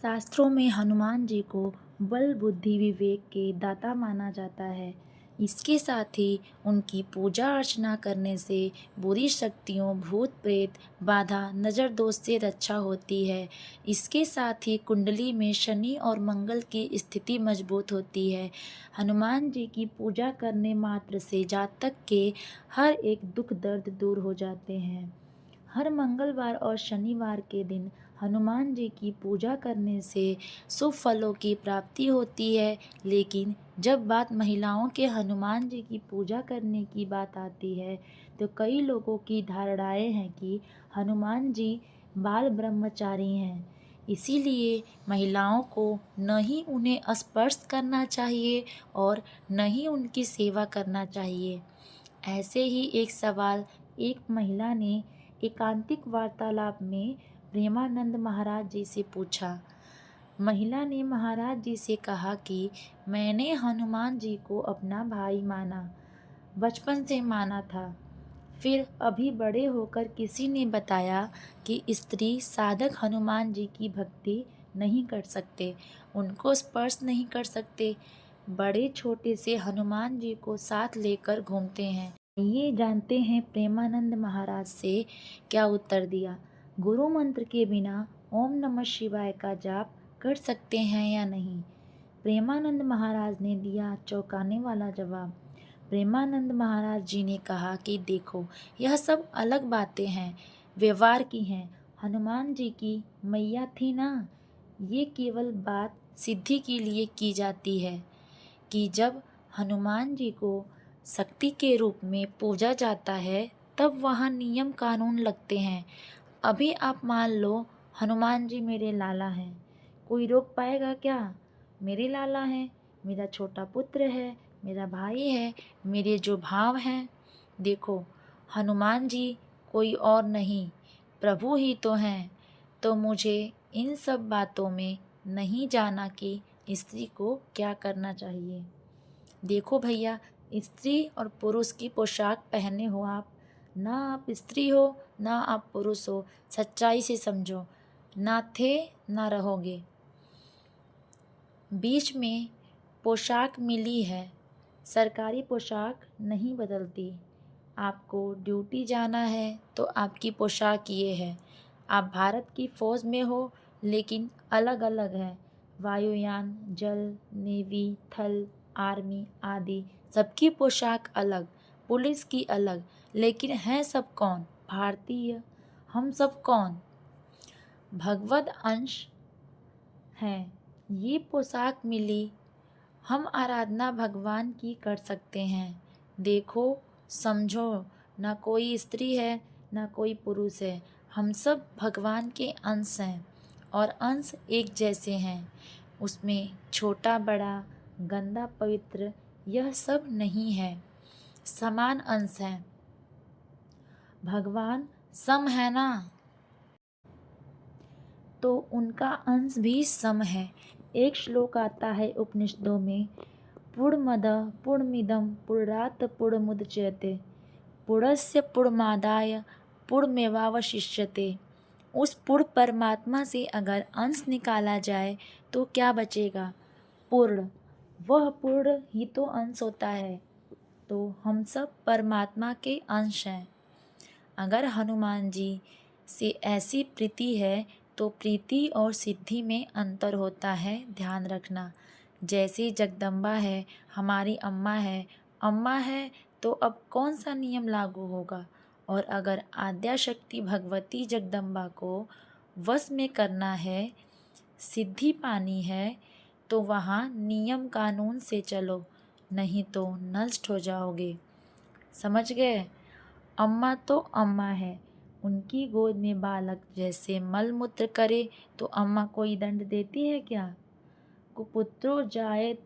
शास्त्रों में हनुमान जी को बल बुद्धि विवेक के दाता माना जाता है। इसके साथ ही उनकी पूजा अर्चना करने से बुरी शक्तियों भूत प्रेत बाधा नज़र दोष से रक्षा होती है। इसके साथ ही कुंडली में शनि और मंगल की स्थिति मजबूत होती है। हनुमान जी की पूजा करने मात्र से जातक के हर एक दुख दर्द दूर हो जाते हैं। हर मंगलवार और शनिवार के दिन हनुमान जी की पूजा करने से शुभ फलों की प्राप्ति होती है। लेकिन जब बात महिलाओं के हनुमान जी की पूजा करने की बात आती है तो कई लोगों की धारणाएं हैं कि हनुमान जी बाल ब्रह्मचारी हैं, इसीलिए महिलाओं को न ही उन्हें स्पर्श करना चाहिए और न ही उनकी सेवा करना चाहिए। ऐसे ही एक सवाल एक महिला ने एकांतिक वार्तालाप में प्रेमानंद महाराज जी से पूछा। महिला ने महाराज जी से कहा कि मैंने हनुमान जी को अपना भाई माना, बचपन से माना था। फिर अभी बड़े होकर किसी ने बताया कि स्त्री साधक हनुमान जी की भक्ति नहीं कर सकते, उनको स्पर्श नहीं कर सकते। बड़े छोटे से हनुमान जी को साथ लेकर घूमते हैं। ये जानते हैं प्रेमानंद महाराज से क्या उत्तर दिया। गुरु मंत्र के बिना ओम नमः शिवाय का जाप कर सकते हैं या नहीं? प्रेमानंद महाराज ने दिया चौंकाने वाला जवाब। प्रेमानंद महाराज जी ने कहा कि देखो, यह सब अलग बातें हैं, व्यवहार की हैं। हनुमान जी की मैया थी ना, ये केवल बात सिद्धि के लिए की जाती है कि जब हनुमान जी को शक्ति के रूप में पूजा जाता है तब वहाँ नियम कानून लगते हैं। अभी आप मान लो हनुमान जी मेरे लाला हैं, कोई रोक पाएगा क्या? मेरे लाला हैं, मेरा छोटा पुत्र है, मेरा भाई है, मेरे जो भाव हैं। देखो, हनुमान जी कोई और नहीं, प्रभु ही तो हैं। तो मुझे इन सब बातों में नहीं जाना कि स्त्री को क्या करना चाहिए। देखो भैया, स्त्री और पुरुष की पोशाक पहने हो आप, ना आप स्त्री हो ना आप पुरुष हो, सच्चाई से समझो, ना थे ना रहोगे। बीच में पोशाक मिली है, सरकारी पोशाक नहीं बदलती। आपको ड्यूटी जाना है तो आपकी पोशाक ये है। आप भारत की फ़ौज में हो लेकिन अलग अलग है, वायुयान, जल, नेवी, थल, आर्मी आदि सबकी पोशाक अलग, पुलिस की अलग, लेकिन हैं सब कौन? भारतीय। हम सब कौन? भगवद अंश हैं। ये पोशाक मिली, हम आराधना भगवान की कर सकते हैं। देखो, समझो, ना कोई स्त्री है ना कोई पुरुष है, हम सब भगवान के अंश हैं और अंश एक जैसे हैं। उसमें छोटा बड़ा गंदा पवित्र यह सब नहीं है, समान अंश हैं। भगवान सम है ना, तो उनका अंश भी सम है। एक श्लोक आता है उपनिषदों में, पूर्णमदः पूर्णमिदं पूर्णात् पूर्णमुदच्यते पूर्णस्य पूर्णमादाय पूर्णमेवावशिष्यते। उस पूर्ण परमात्मा से अगर अंश निकाला जाए तो क्या बचेगा? पूर्ण। वह पूर्ण ही तो अंश होता है। तो हम सब परमात्मा के अंश हैं। अगर हनुमान जी से ऐसी प्रीति है तो प्रीति और सिद्धि में अंतर होता है, ध्यान रखना। जैसे जगदम्बा है, हमारी अम्मा है तो अब कौन सा नियम लागू होगा? और अगर आद्या शक्ति भगवती जगदम्बा को वश में करना है, सिद्धि पानी है, तो वहाँ नियम कानून से चलो, नहीं तो नष्ट हो जाओगे। समझ गए? अम्मा तो अम्मा है, उनकी गोद में बालक जैसे मल मूत्र करे तो अम्मा कोई दंड देती है क्या? कुपुत्रो जायेत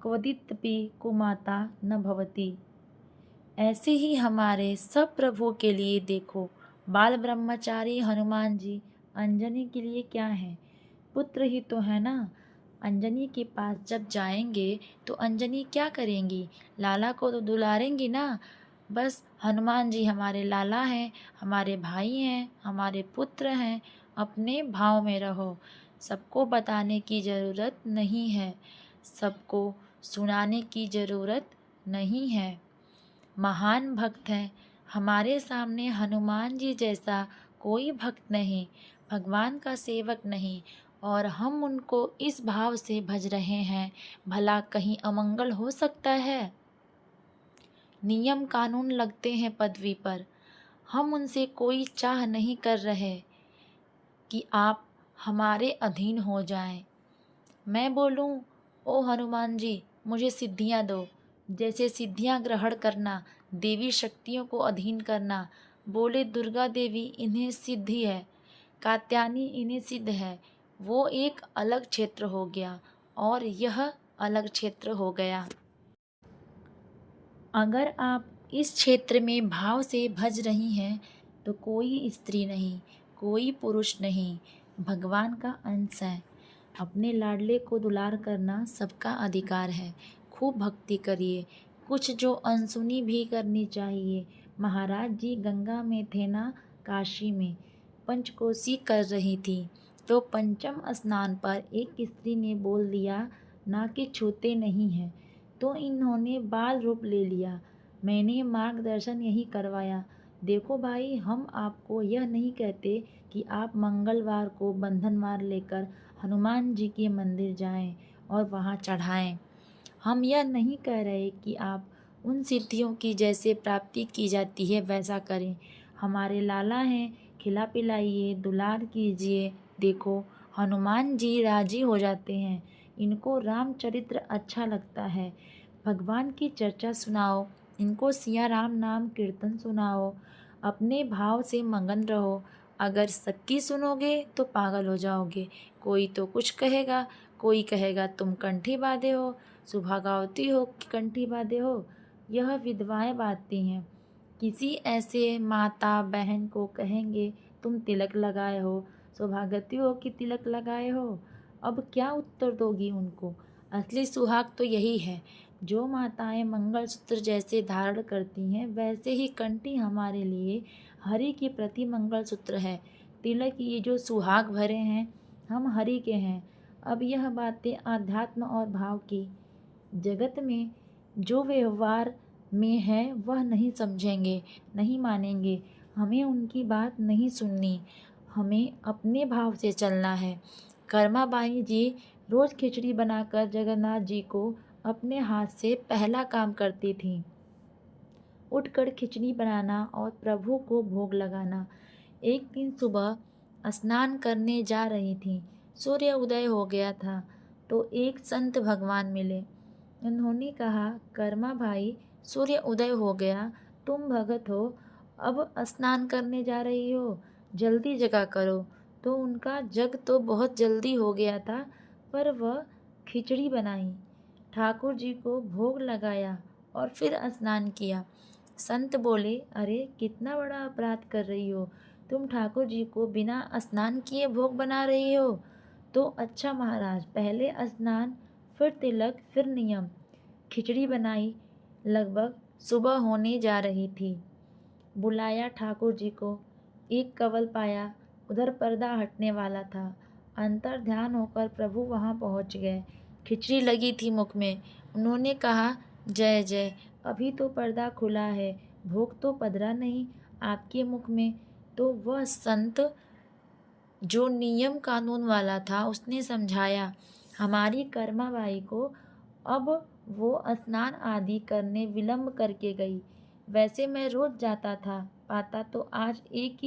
क्वचिदपि कुमाता न भवति। ऐसे ही हमारे सब प्रभु के लिए देखो, बाल ब्रह्मचारी हनुमान जी अंजनी के लिए क्या है? पुत्र ही तो है ना। अंजनी के पास जब जाएंगे तो अंजनी क्या करेंगी? लाला को तो दुलारेंगी ना। बस हनुमान जी हमारे लाला हैं, हमारे भाई हैं, हमारे पुत्र हैं, अपने भाव में रहो। सबको बताने की ज़रूरत नहीं है, सबको सुनाने की ज़रूरत नहीं है। महान भक्त हैं हमारे सामने हनुमान जी जैसा कोई भक्त नहीं, भगवान का सेवक नहीं, और हम उनको इस भाव से भज रहे हैं, भला कहीं अमंगल हो सकता है। नियम कानून लगते हैं पदवी पर, हम उनसे कोई चाह नहीं कर रहे कि आप हमारे अधीन हो जाएं। मैं बोलूं, ओ हनुमान जी, मुझे सिद्धियां दो। जैसे सिद्धियां ग्रहण करना, देवी शक्तियों को अधीन करना। बोले दुर्गा देवी इन्हें सिद्धि है, कात्यायनी इन्हें सिद्ध है। वो एक अलग क्षेत्र हो गया और यह अलग क्षेत्र हो गया। अगर आप इस क्षेत्र में भाव से भज रही हैं तो कोई स्त्री नहीं, कोई पुरुष नहीं, भगवान का अंश है। अपने लाडले को दुलार करना सबका अधिकार है। खूब भक्ति करिए, कुछ जो अनसुनी भी करनी चाहिए। महाराज जी गंगा में थे ना, काशी में पंचकोसी कर रही थी, तो पंचम स्नान पर एक स्त्री ने बोल दिया ना कि छूते नहीं हैं, तो इन्होंने बाल रूप ले लिया। मैंने मार्गदर्शन यही करवाया। देखो भाई, हम आपको यह नहीं कहते कि आप मंगलवार को बंधनवार लेकर हनुमान जी के मंदिर जाएं और वहां चढ़ाएं। हम यह नहीं कह रहे कि आप उन सिद्धियों की जैसे प्राप्ति की जाती है वैसा करें। हमारे लाला हैं, खिला पिलाइए, दुलार कीजिए। देखो, हनुमान जी राजी हो जाते हैं, इनको रामचरित्र अच्छा लगता है। भगवान की चर्चा सुनाओ, इनको सिया राम नाम कीर्तन सुनाओ। अपने भाव से मगन रहो। अगर सबकी सुनोगे तो पागल हो जाओगे। कोई तो कुछ कहेगा, कोई कहेगा तुम कंठी बांधे हो, सुभागावती हो कि कंठी बांधे हो। यह विधवाएं बांधती हैं। किसी ऐसे माता बहन को कहेंगे तुम तिलक लगाए हो, सौभाग्यवती हो कि तिलक लगाए हो। अब क्या उत्तर दोगी उनको? असली सुहाग तो यही है। जो माताएं मंगलसूत्र जैसे धारण करती हैं, वैसे ही कंठी हमारे लिए हरि के प्रति मंगलसूत्र है। तिलक ये जो सुहाग भरे हैं, हम हरि के हैं। अब यह बातें आध्यात्म और भाव की। जगत में जो व्यवहार में है वह नहीं समझेंगे, नहीं मानेंगे। हमें उनकी बात नहीं सुननी, हमें अपने भाव से चलना है। कर्माबाई जी रोज खिचड़ी बनाकर जगन्नाथ जी को अपने हाथ से पहला काम करती थीं। उठकर खिचड़ी बनाना और प्रभु को भोग लगाना। एक दिन सुबह स्नान करने जा रही थीं। सूर्य उदय हो गया था तो एक संत भगवान मिले। उन्होंने कहा, कर्मा भाई, सूर्य उदय हो गया, तुम भगत हो, अब स्नान करने जा रही हो, जल्दी जगा करो। तो उनका जग तो बहुत जल्दी हो गया था, पर वह खिचड़ी बनाई, ठाकुर जी को भोग लगाया और फिर स्नान किया। संत बोले, अरे कितना बड़ा अपराध कर रही हो, तुम ठाकुर जी को बिना स्नान किए भोग बना रही हो। तो अच्छा महाराज, पहले स्नान, फिर तिलक, फिर नियम। खिचड़ी बनाई, लगभग सुबह होने जा रही थी। बुलाया ठाकुर जी को, एक कवल पाया, उधर पर्दा हटने वाला था। अंतर ध्यान होकर प्रभु वहां पहुंच गए। खिचड़ी लगी थी मुख में। उन्होंने कहा, जय जय, अभी तो पर्दा खुला है, भोग तो पधरा नहीं आपके मुख में। तो वह संत जो नियम कानून वाला था, उसने समझाया हमारी कर्माबाई को। अब वो स्नान आदि करने विलंब करके गई। वैसे मैं रोज जाता था, पाता तो आज एक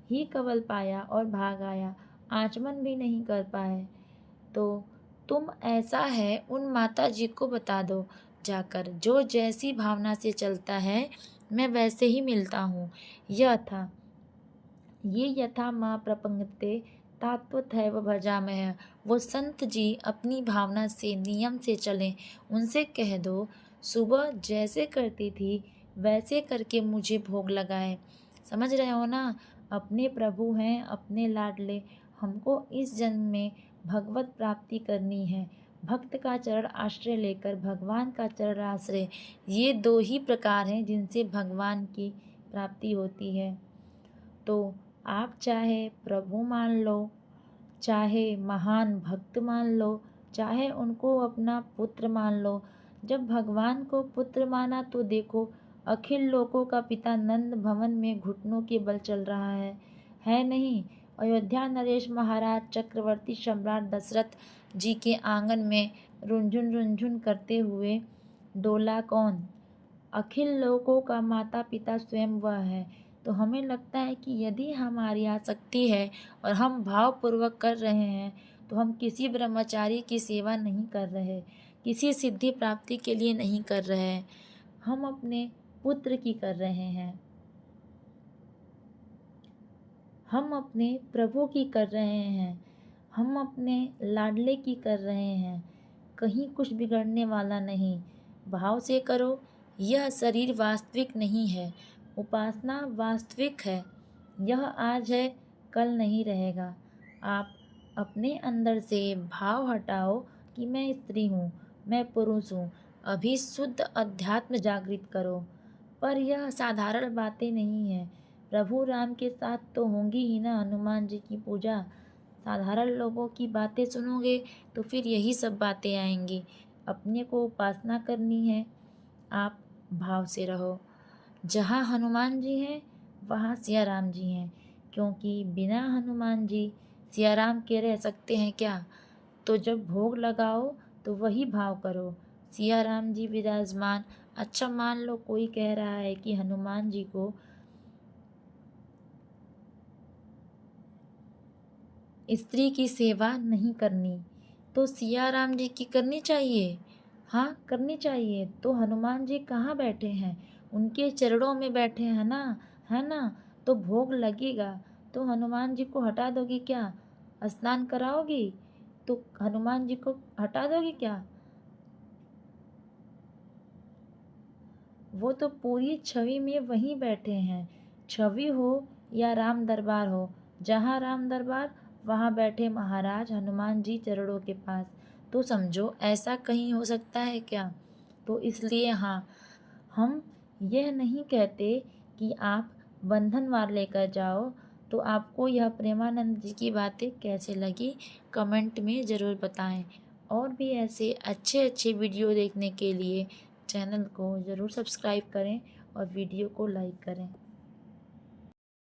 ही कवल पाया और भाग आया, आचमन भी नहीं कर पाए। तो तुम ऐसा है उन माता जी को बता दो जाकर, जो जैसी भावना से चलता है मैं वैसे ही मिलता हूँ। यह था ये यथा माँ प्रपंगते तात्वतैव भजामः। वो संत जी अपनी भावना से, नियम से चलें। उनसे कह दो सुबह जैसे करती थी वैसे करके मुझे भोग लगाए। समझ रहे हो ना? अपने प्रभु हैं, अपने लाडले। हमको इस जन्म में भगवत प्राप्ति करनी है। भक्त का चरण आश्रय लेकर भगवान का चरण आश्रय, ये दो ही प्रकार हैं जिनसे भगवान की प्राप्ति होती है। तो आप चाहे प्रभु मान लो, चाहे महान भक्त मान लो, चाहे उनको अपना पुत्र मान लो। जब भगवान को पुत्र माना तो देखो, अखिल लोकों का पिता नंद भवन में घुटनों के बल चल रहा है नहीं? अयोध्या नरेश महाराज चक्रवर्ती सम्राट दशरथ जी के आंगन में रुंझुन रुंझुन करते हुए डोला कौन? अखिल लोकों का माता पिता स्वयं वह है। तो हमें लगता है कि यदि हमारी आसक्ति है और हम भावपूर्वक कर रहे हैं, तो हम किसी ब्रह्मचारी की सेवा नहीं कर रहे, किसी सिद्धि प्राप्ति के लिए नहीं कर रहे हैं, हम अपने पुत्र की कर रहे हैं, हम अपने प्रभु की कर रहे हैं, हम अपने लाडले की कर रहे हैं। कहीं कुछ बिगड़ने वाला नहीं। भाव से करो। यह शरीर वास्तविक नहीं है, उपासना वास्तविक है। यह आज है, कल नहीं रहेगा। आप अपने अंदर से भाव हटाओ कि मैं स्त्री हूँ, मैं पुरुष हूँ। अभी शुद्ध अध्यात्म जागृत करो। पर यह साधारण बातें नहीं हैं। प्रभु राम के साथ तो होंगी ही ना हनुमान जी की पूजा। साधारण लोगों की बातें सुनोगे तो फिर यही सब बातें आएंगी। अपने को उपासना करनी है, आप भाव से रहो। जहाँ हनुमान जी हैं वहाँ सिया राम जी हैं, क्योंकि बिना हनुमान जी सिया राम के रह सकते हैं क्या? तो जब भोग लगाओ तो वही भाव करो। सिया राम जी विराजमान। अच्छा, मान लो कोई कह रहा है कि हनुमान जी को स्त्री की सेवा नहीं करनी, तो सिया राम जी की करनी चाहिए। हाँ, करनी चाहिए। तो हनुमान जी कहाँ बैठे हैं? उनके चरणों में बैठे हैं ना, है ना? तो भोग लगेगा तो हनुमान जी को हटा दोगी क्या? स्नान कराओगी तो हनुमान जी को हटा दोगी क्या? वो तो पूरी छवि में वहीं बैठे हैं। छवि हो या राम दरबार हो, जहाँ राम दरबार वहाँ बैठे महाराज हनुमान जी चरणों के पास। तो समझो ऐसा कहीं हो सकता है क्या? तो इसलिए हाँ, हम यह नहीं कहते कि आप बंधन वार लेकर जाओ। तो आपको यह प्रेमानंद जी की बातें कैसे लगी, कमेंट में ज़रूर बताएं। और भी ऐसे अच्छे अच्छे वीडियो देखने के लिए चैनल को ज़रूर सब्सक्राइब करें और वीडियो को लाइक करें।